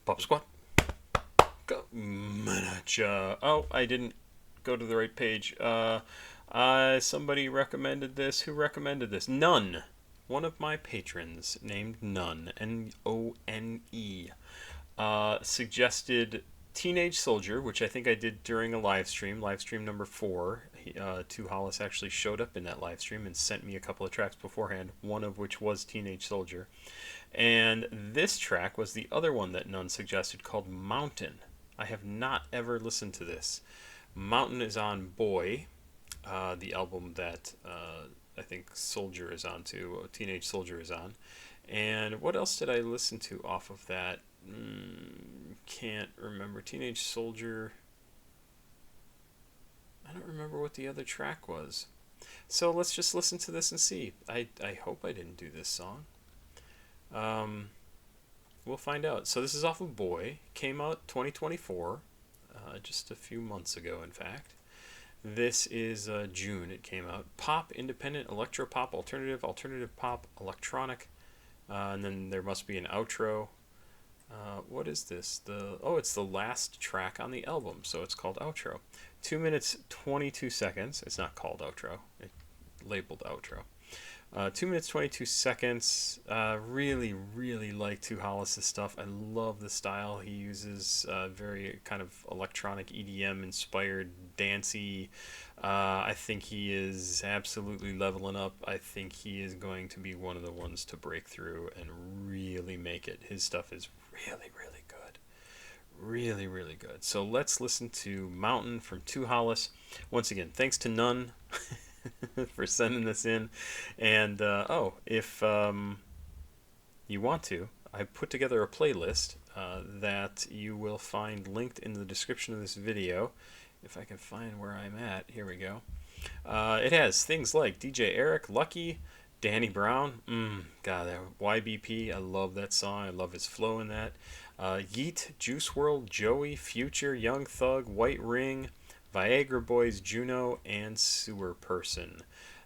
Pop Squat. Coming at ya. Oh, I didn't go to the right page. Somebody recommended this. Who recommended this? None. One of my patrons named None, None, suggested Teenage Soldier, which I think I did during a live stream number 4. 2hollis actually showed up in that live stream and sent me a couple of tracks beforehand, one of which was Teenage Soldier. And this track was the other one that None suggested, called Mountain. I have not ever listened to this. Mountain is on Boy, the album that I think Soldier is on too, Teenage Soldier is on. And what else did I listen to off of that? Can't remember. Teenage Soldier. I don't remember what the other track was. So let's just listen to this and see. I hope I didn't do this song. We'll find out. So this is off of Boy. Came out 2024. Just a few months ago, in fact. This is June it came out. Pop, independent, electro-pop, alternative pop, electronic. And then there must be an outro. What is this? It's the last track on the album, so it's called Outro. 2 minutes 22 seconds. It's not called Outro. It's labeled Outro. 2 minutes 22 seconds. Really, really like 2hollis' stuff. I love the style he uses. Very kind of electronic EDM inspired, dancey. I think he is absolutely leveling up. I think he is going to be one of the ones to break through and really make it. His stuff is really, really good. Really, really good. So let's listen to Mountain from 2hollis. Once again, thanks to None for sending this in. And if you want to, I put together a playlist that you will find linked in the description of this video. If I can find where I'm at, here we go. It has things like DJ Eric, Lucky, Danny Brown, God, that YBP, I love that song. I love his flow in that. Yeet, Juice WRLD, Joey, Future, Young Thug, White Ring, Viagra Boys, Juno, and Sewer Person.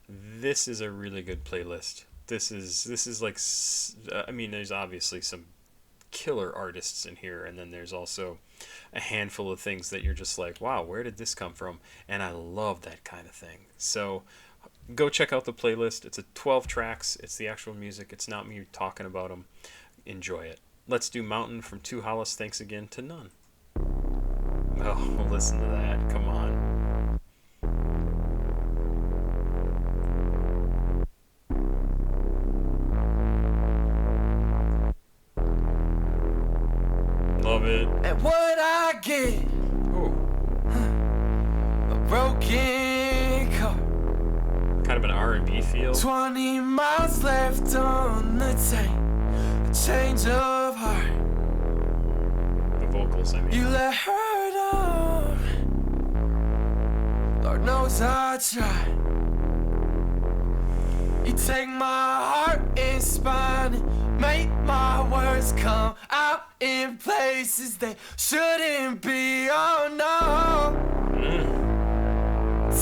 This is a really good playlist. This is like, I mean, there's obviously some killer artists in here, and then there's also a handful of things that you're just like, wow, where did this come from? And I love that kind of thing. So go check out the playlist. It's 12 tracks. It's the actual music. It's not me talking about them. Enjoy it. Let's do Mountain from 2hollis. Thanks again to None. Oh, listen to that. Come on. Love it. And what I get, a broken car. Kind of an R&B feel. 20 miles left on the tank. A change of heart. The vocals, I mean. You let her down. Lord knows I tried. You take my heart and spine and make my words come out in places they shouldn't be. Oh no.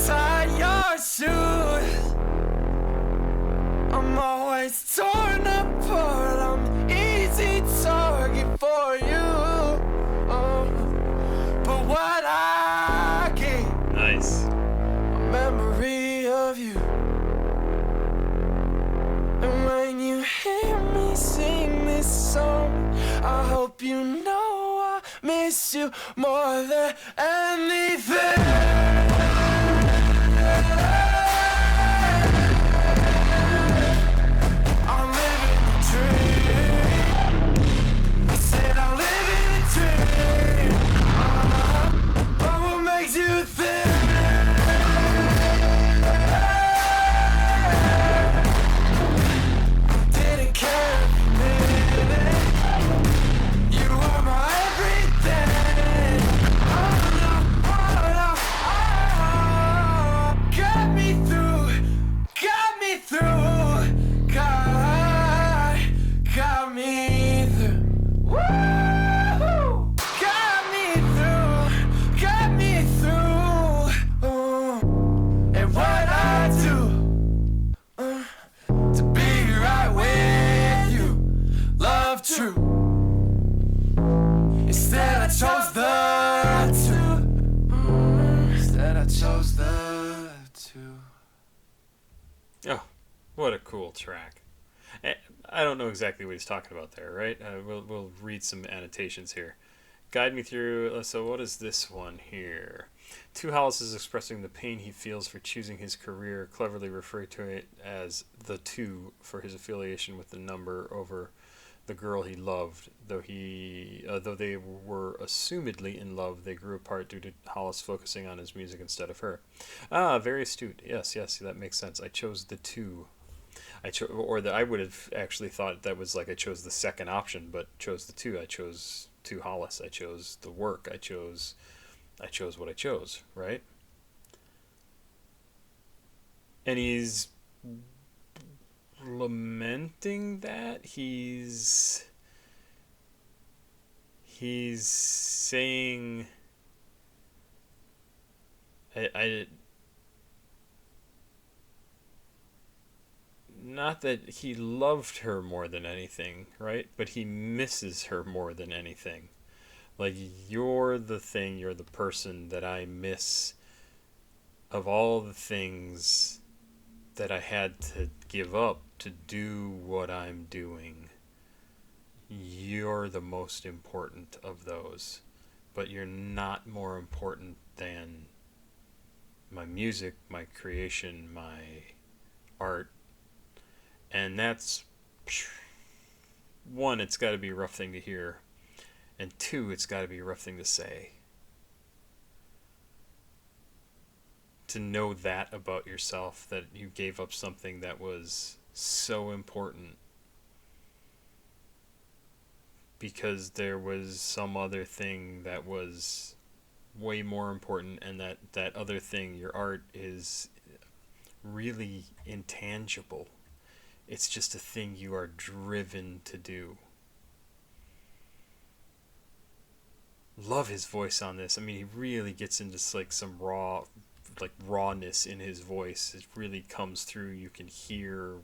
Tie your shoes. I'm always torn apart. I'm easy target for you. Oh, but what I get, Nice. a memory of you. And when you hear me sing this song, I hope you know I miss you more than anything. I'm living the dream. I said I'm living the dream. But what makes you think? Didn't care, baby. You were my everything. Oh no, oh no, oh I chose the two. Instead I chose the two. Oh, what a cool track. I don't know exactly what he's talking about there, right? We'll read some annotations here. Guide me through. So what is this one here? 2hollis is expressing the pain he feels for choosing his career, cleverly referring to it as the two for his affiliation with the number over the girl he loved. Though they were assumedly in love, they grew apart due to Hollis focusing on his music instead of her. Ah, very astute. Yes, that makes sense. I chose the two. I would have actually thought that was like I chose the second option, but chose the two. I chose 2hollis. I chose the work. I chose what I chose, right? And he's lamenting that. He's saying I not that he loved her more than anything, right? But he misses her more than anything. Like, you're the thing, you're the person that I miss of all the things that I had to give up to do what I'm doing. You're the most important of those, but you're not more important than my music, my creation, my art. And that's, one, it's got to be a rough thing to hear, and two, it's got to be a rough thing to say. To know that about yourself, that you gave up something that was so important because there was some other thing that was way more important, and that other thing, your art, is really intangible. It's just a thing you are driven to do. Love his voice on this. I mean, he really gets into like some rawness in his voice. It really comes through. You can hear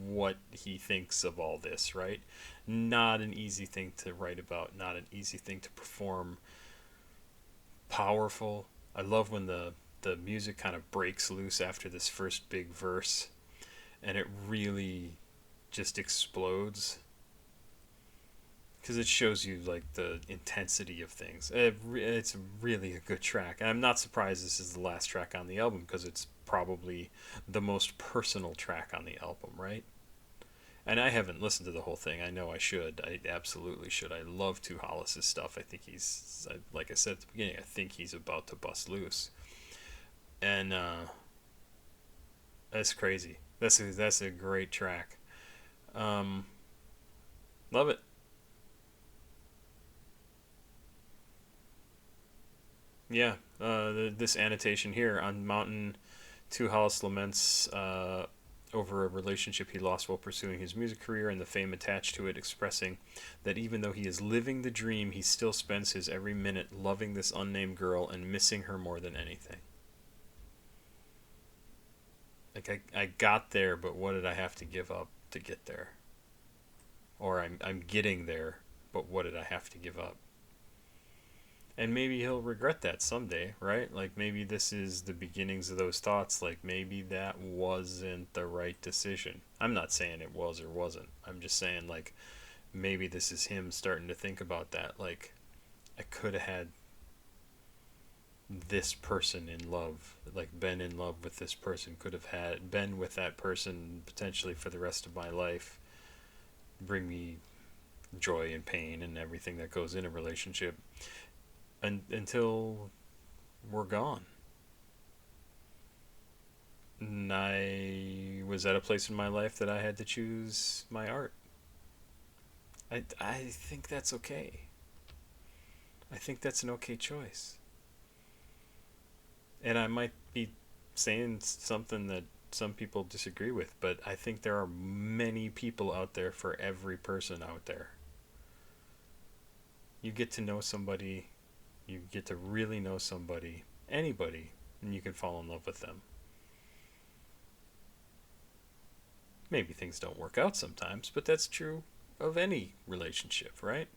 what he thinks of all this, right? Not an easy thing to write about, not an easy thing to perform. Powerful. I love when the music kind of breaks loose after this first big verse, and it really just explodes, because it shows you like the intensity of things. It's really a good track. I'm not surprised this is the last track on the album, because it's probably the most personal track on the album, right? And I haven't listened to the whole thing. I know I should. I absolutely should. I love 2hollis' stuff. I think he's, like I said at the beginning, I think he's about to bust loose. And that's crazy. That's a great track. Love it. Yeah, this annotation here on Mountain, 2hollis laments over a relationship he lost while pursuing his music career and the fame attached to it, expressing that even though he is living the dream, he still spends his every minute loving this unnamed girl and missing her more than anything. Like, I got there, but what did I have to give up to get there? Or I'm getting there, but what did I have to give up? And maybe he'll regret that someday, right? Like, maybe this is the beginnings of those thoughts. Like, maybe that wasn't the right decision. I'm not saying it was or wasn't. I'm just saying, like, maybe this is him starting to think about that. Like, I could have had this person in love, like, been in love with this person, could have had been with that person potentially for the rest of my life, bring me joy and pain and everything that goes in a relationship, until we're gone. And I was at a place in my life that I had to choose my art. I think that's okay. I think that's an okay choice. And I might be saying something that some people disagree with, but I think there are many people out there for every person out there. You get to know somebody, you get to really know somebody, anybody, and you can fall in love with them. Maybe things don't work out sometimes, but that's true of any relationship, right?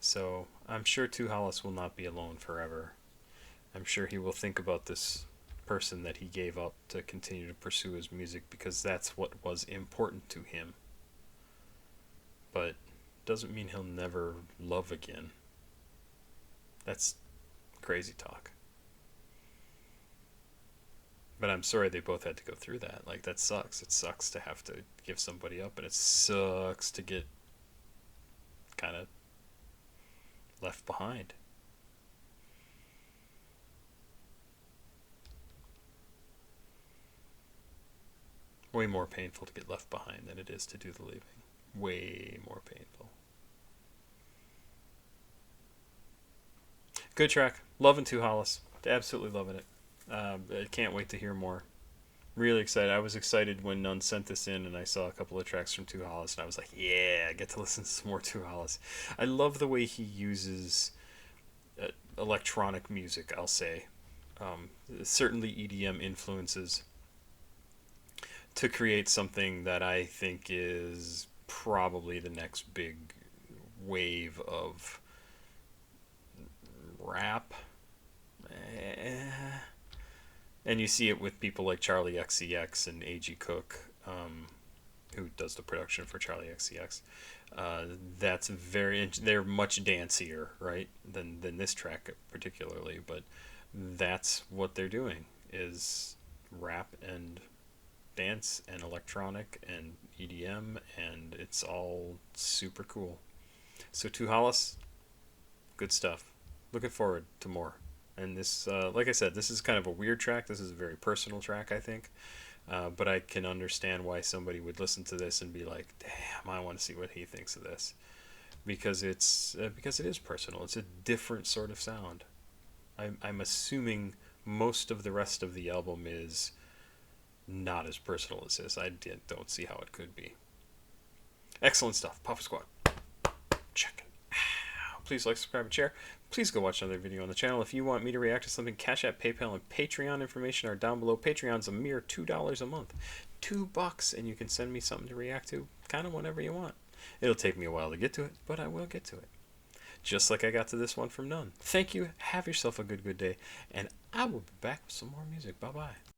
So I'm sure 2hollis will not be alone forever. I'm sure he will think about this person that he gave up to continue to pursue his music, because that's what was important to him. But doesn't mean he'll never love again. That's crazy talk. But I'm sorry they both had to go through that. Like, that sucks. It sucks to have to give somebody up, and it sucks to get kind of left behind. Way more painful to get left behind than it is to do the leaving. Way more painful. Good track. Loving 2hollis. Absolutely loving it. I can't wait to hear more. Really excited. I was excited when None sent this in and I saw a couple of tracks from 2hollis, and I was like, yeah, I get to listen to some more 2hollis. I love the way he uses electronic music, I'll say. Certainly EDM influences to create something that I think is probably the next big wave of rap. And you see it with people like Charlie XCX and A.G. Cook, who does the production for Charlie XCX. They're much dancier, right, than this track particularly, but that's what they're doing, is rap and dance and electronic and EDM, and it's all super cool. So 2hollis, good stuff. Looking forward to more. And this, like I said, this is kind of a weird track. This is a very personal track, I think. But I can understand why somebody would listen to this and be like, damn, I want to see what he thinks of this. Because it is personal. It's a different sort of sound. I'm assuming most of the rest of the album is not as personal as this. I don't see how it could be. Excellent stuff. Papa Squad. Check it out. Please like, subscribe, and share. Please go watch another video on the channel. If you want me to react to something, CashApp, PayPal, and Patreon information are down below. Patreon's a mere $2 a month. $2, and you can send me something to react to kind of whenever you want. It'll take me a while to get to it, but I will get to it. Just like I got to this one from None. Thank you. Have yourself a good day, and I will be back with some more music. Bye-bye.